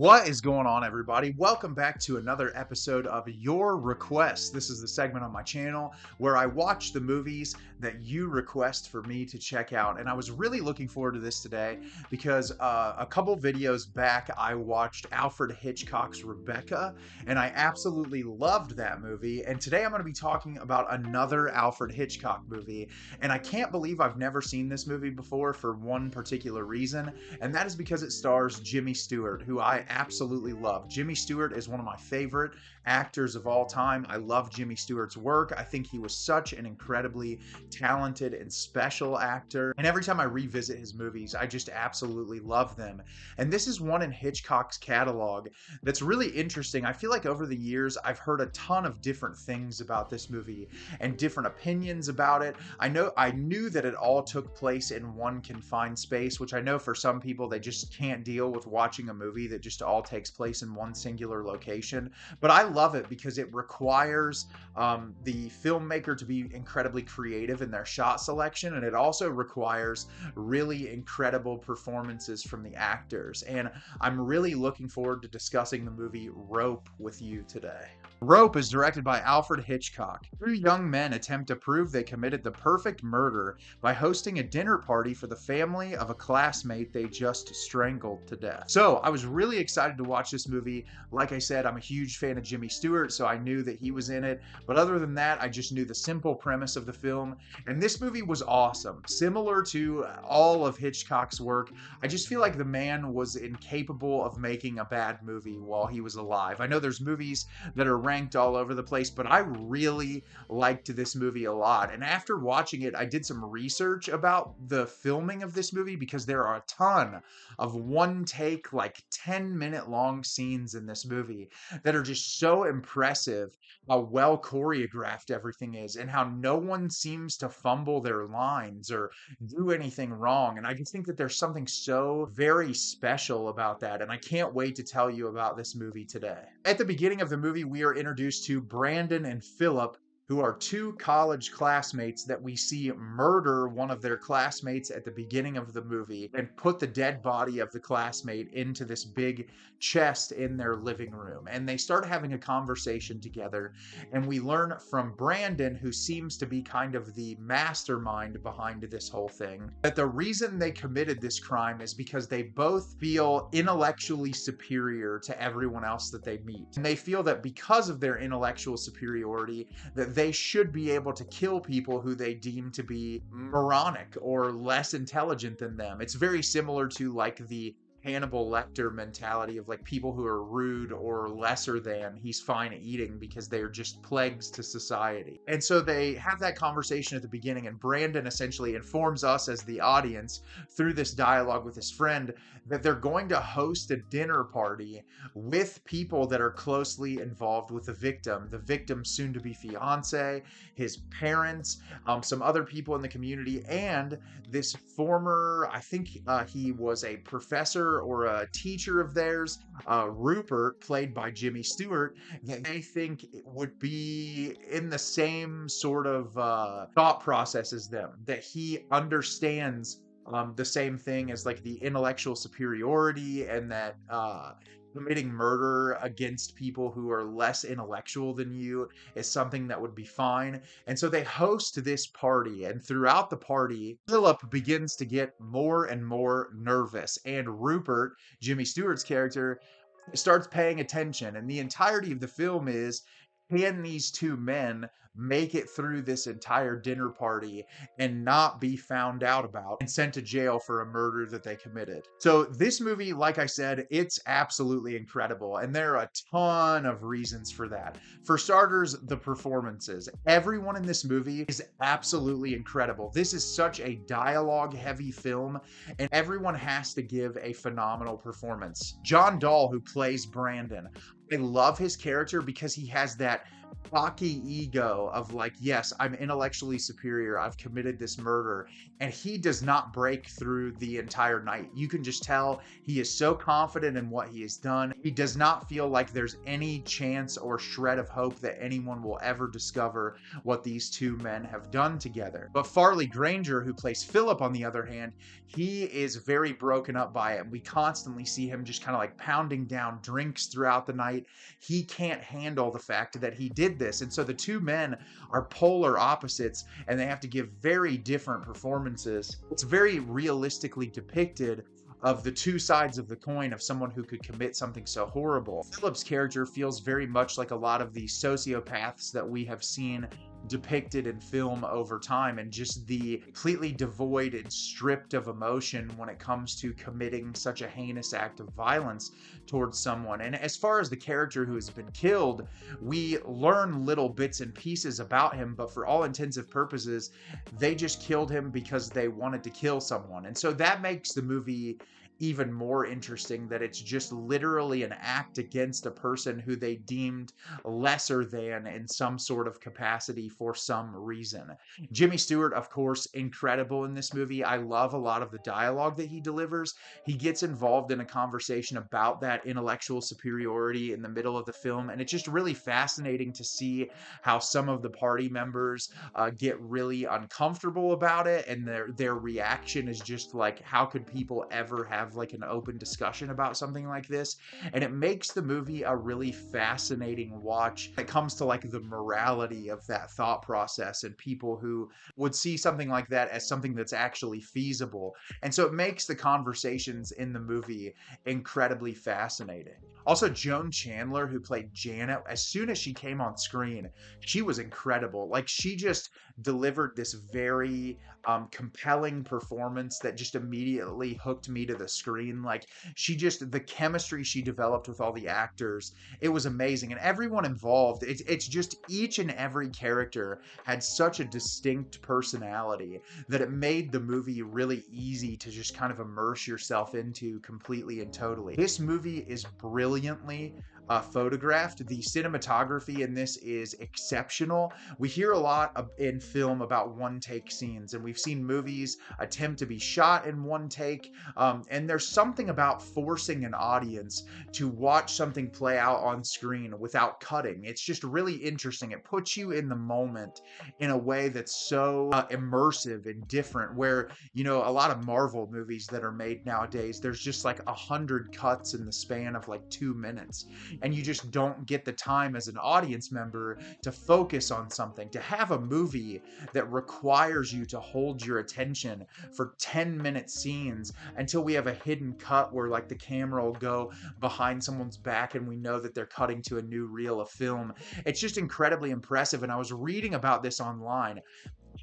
What is going on, everybody? Welcome back to another episode of Your Request. This is the segment on my channel where I watch the movies that you request for me to check out. And I was really looking forward to this today because a couple videos back I watched Alfred Hitchcock's Rebecca, and I absolutely loved that movie. And today I'm going to be talking about another Alfred Hitchcock movie. And I can't believe I've never seen this movie before for one particular reason, and that is because it stars Jimmy Stewart, who I absolutely love. Jimmy Stewart is one of my favorite actors of all time. I love Jimmy Stewart's work. I think he was such an incredibly talented and special actor. And every time I revisit his movies, I just absolutely love them. And this is one in Hitchcock's catalog that's really interesting. I feel like over the years, I've heard a ton of different things about this movie and different opinions about it. I knew that it all took place in one confined space, which I know for some people, they just can't deal with watching a movie that just all takes place in one singular location. But I love it because it requires the filmmaker to be incredibly creative in their shot selection, and it also requires really incredible performances from the actors. And I'm really looking forward to discussing the movie Rope with you today. Rope is directed by Alfred Hitchcock. Two young men attempt to prove they committed the perfect murder by hosting a dinner party for the family of a classmate they just strangled to death. So I was really excited to watch this movie. Like I said, I'm a huge fan of Jimmy Stewart, so I knew that he was in it. But other than that, I just knew the simple premise of the film. And this movie was awesome. Similar to all of Hitchcock's work, I just feel like the man was incapable of making a bad movie while he was alive. I know there's movies that are ranked all over the place, but I really liked this movie a lot. And after watching it, I did some research about the filming of this movie because there are a ton of one take, like 10-minute long scenes in this movie that are just so impressive how well choreographed everything is and how no one seems to fumble their lines or do anything wrong. And I just think that there's something so very special about that. And I can't wait to tell you about this movie today. At the beginning of the movie, we are introduced to Brandon and Philip, who are two college classmates that we see murder one of their classmates at the beginning of the movie and put the dead body of the classmate into this big chest in their living room. And they start having a conversation together, and we learn from Brandon, who seems to be kind of the mastermind behind this whole thing, that the reason they committed this crime is because they both feel intellectually superior to everyone else that they meet. And they feel that because of their intellectual superiority, that they should be able to kill people who they deem to be moronic or less intelligent than them. It's very similar to like the Hannibal Lecter mentality of like people who are rude or lesser than, he's fine eating because they're just plagues to society. And so they have that conversation at the beginning, and Brandon essentially informs us as the audience through this dialogue with his friend that they're going to host a dinner party with people that are closely involved with the victim's soon-to-be fiance, his parents, some other people in the community, and this former, I think he was a professor or a teacher of theirs, Rupert, played by Jimmy Stewart, that they think would be in the same sort of thought process as them, that he understands the same thing as like the intellectual superiority, and that committing murder against people who are less intellectual than you is something that would be fine. And so they host this party, and throughout the party, Philip begins to get more and more nervous, and Rupert, Jimmy Stewart's character, starts paying attention. And the entirety of the film is, can these two men make it through this entire dinner party and not be found out about and sent to jail for a murder that they committed? So this movie, like I said, it's absolutely incredible, and there are a ton of reasons for that. For starters, the performances. Everyone in this movie is absolutely incredible. This is such a dialogue-heavy film, and everyone has to give a phenomenal performance. John Dahl, who plays Brandon, I love his character because he has that cocky ego of like, yes, I'm intellectually superior. I've committed this murder. And he does not break through the entire night. You can just tell he is so confident in what he has done. He does not feel like there's any chance or shred of hope that anyone will ever discover what these two men have done together. But Farley Granger, who plays Philip, on the other hand, he is very broken up by it. We constantly see him just kind of like pounding down drinks throughout the night. He can't handle the fact that he did this. And so the two men are polar opposites and they have to give very different performances. It's very realistically depicted of the two sides of the coin of someone who could commit something so horrible. Philip's character feels very much like a lot of the sociopaths that we have seen depicted in film over time, and just the completely devoid and stripped of emotion when it comes to committing such a heinous act of violence towards someone. And as far as the character who has been killed, we learn little bits and pieces about him, but for all intents and purposes, they just killed him because they wanted to kill someone. And so that makes the movie even more interesting, that it's just literally an act against a person who they deemed lesser than in some sort of capacity for some reason. Jimmy Stewart, of course, incredible in this movie. I love a lot of the dialogue that he delivers. He gets involved in a conversation about that intellectual superiority in the middle of the film, and it's just really fascinating to see how some of the party members get really uncomfortable about it, and their reaction is just like, how could people ever have like an open discussion about something like this? And it makes the movie a really fascinating watch when it comes to like the morality of that thought process and people who would see something like that as something that's actually feasible. And so it makes the conversations in the movie incredibly fascinating. Also, Joan Chandler, who played Janet, as soon as she came on screen, she was incredible. Like, she just delivered this very compelling performance that just immediately hooked me to the screen. Like, the chemistry she developed with all the actors, it was amazing. And everyone involved, it's just each and every character had such a distinct personality that it made the movie really easy to just kind of immerse yourself into completely and totally. This movie is brilliantly photographed. The cinematography in this is exceptional. We hear a lot in film about one take scenes, and we've seen movies attempt to be shot in one take. And there's something about forcing an audience to watch something play out on screen without cutting. It's just really interesting. It puts you in the moment in a way that's so immersive and different, where, you know, a lot of Marvel movies that are made nowadays, there's just like 100 cuts in the span of like 2 minutes. And you just don't get the time as an audience member to focus on something. To have a movie that requires you to hold your attention for 10-minute scenes until we have a hidden cut where like the camera will go behind someone's back and we know that they're cutting to a new reel of film. It's just incredibly impressive. And I was reading about this online.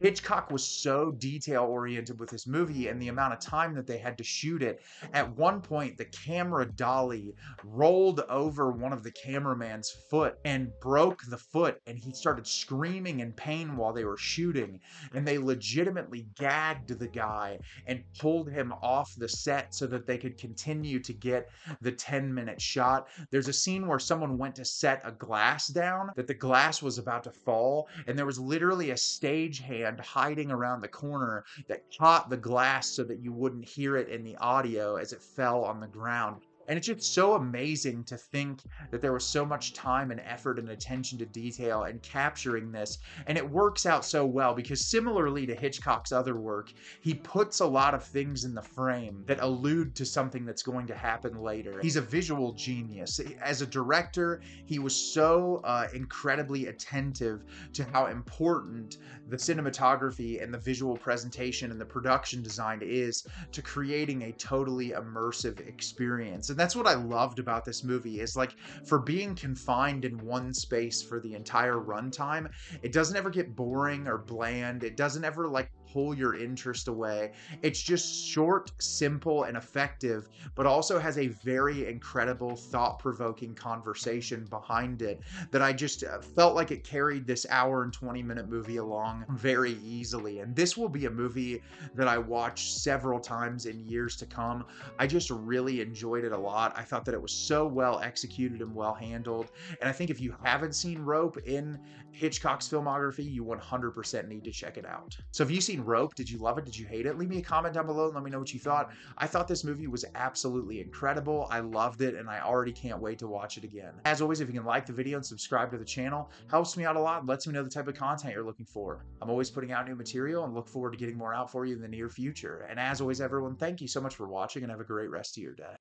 Hitchcock was so detail oriented with this movie and the amount of time that they had to shoot it. At one point, the camera dolly rolled over one of the cameraman's foot and broke the foot, and he started screaming in pain while they were shooting. And they legitimately gagged the guy and pulled him off the set so that they could continue to get the 10-minute shot. There's a scene where someone went to set a glass down, that the glass was about to fall, and there was literally a stagehand hiding around the corner that caught the glass so that you wouldn't hear it in the audio as it fell on the ground. And it's just so amazing to think that there was so much time and effort and attention to detail in capturing this. And it works out so well because, similarly to Hitchcock's other work, he puts a lot of things in the frame that allude to something that's going to happen later. He's a visual genius. As a director, he was so incredibly attentive to how important the cinematography and the visual presentation and the production design is to creating a totally immersive experience. And that's what I loved about this movie, is like, for being confined in one space for the entire runtime, it doesn't ever get boring or bland. It doesn't ever like pull your interest away. It's just short, simple, and effective, but also has a very incredible, thought-provoking conversation behind it that I just felt like it carried this hour and 20-minute movie along very easily. And this will be a movie that I watch several times in years to come. I just really enjoyed it a lot. I thought that it was so well executed and well handled. And I think if you haven't seen Rope in Hitchcock's filmography, you 100% need to check it out. So have you seen Rope? Did you love it? Did you hate it? Leave me a comment down below and let me know what you thought. I thought this movie was absolutely incredible. I loved it, and I already can't wait to watch it again. As always, if you can like the video and subscribe to the channel, helps me out a lot and lets me know the type of content you're looking for. I'm always putting out new material and look forward to getting more out for you in the near future. And as always, everyone, thank you so much for watching and have a great rest of your day.